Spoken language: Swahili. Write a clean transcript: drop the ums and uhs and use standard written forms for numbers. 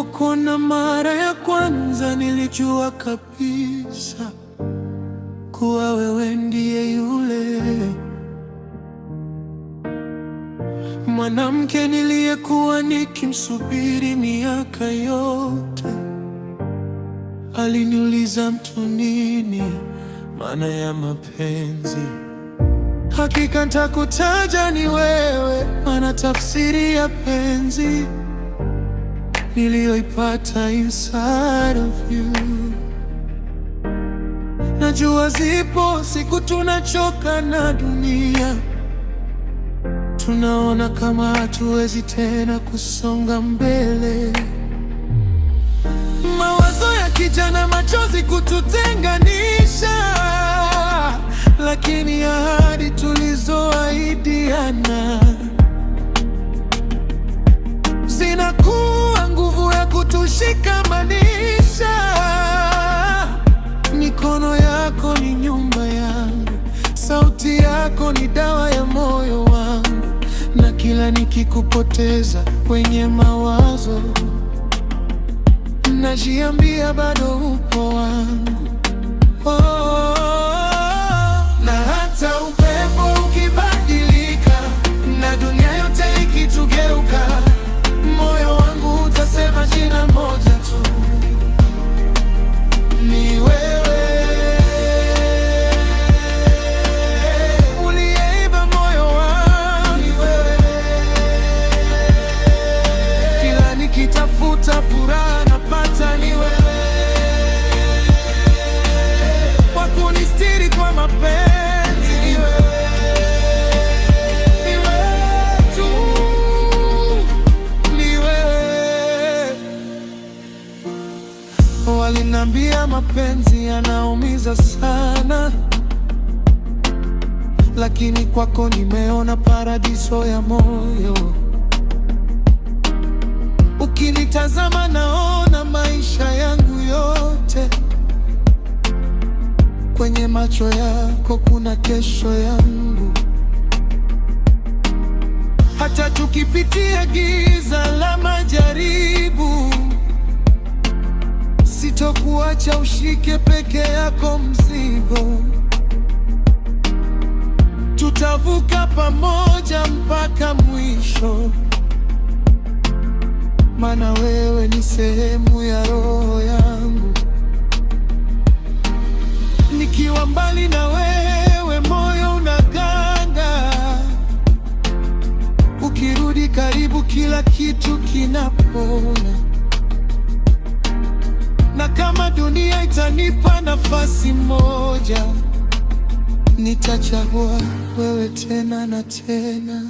Nilipokuona mara ya kwanza, nilijua kabisa kuwa wewe ndiye yule mwanamke niliyekuwa nikimsubiri miaka yote. Aliniuliza, mtu nini maana ya mapenzi? Hakika nitakutaja ni wewe, maana tafsiri ya penzi niliyoipata inside of you. Najua zipo siku tunachoka na dunia, tunaona kama hatuwezi tena kusonga mbele. Mawazo ya kijana, machozi kututenganisha, lakini ahadi tulizoahidiana zinakuwa nguvu ya kutushikamanisha. Mikono yako ni nyumba yangu, sauti yako ni dawa ya moyo wangu, na kila nikikupoteza kwenye mawazo, najiambia bado upo wangu. Oh, na hata upepo ukibadilika na dunia yote ikitugeuka, moyo wangu utasema jina moja tu, ni wewe. Uliiba moyo wangu, ni wewe. Kila nikitafuta furaha napata, ni wewe. Kwa kunistiri kwa mapenzi, ni wewe. Ni wewe tu, ni wewe. Walinambia mapenzi yanaumiza sana, lakini kwako nimeona paradiso ya moyo. Ukinitazama naona maisha yangu yote, kwenye macho yako kuna kesho yangu. Hata tukipitia giza la majaribu, sitokuacha ushike peke yako mzigo. Tutavuka pamoja mpaka mwisho, maana wewe ni sehemu ya roho yangu. Nikiwa mbali na wewe, moyo unaganda. Ukirudi karibu, kila kitu kinapona. Na kama dunia itanipa nafasi moja, nitachagua wewe tena na tena.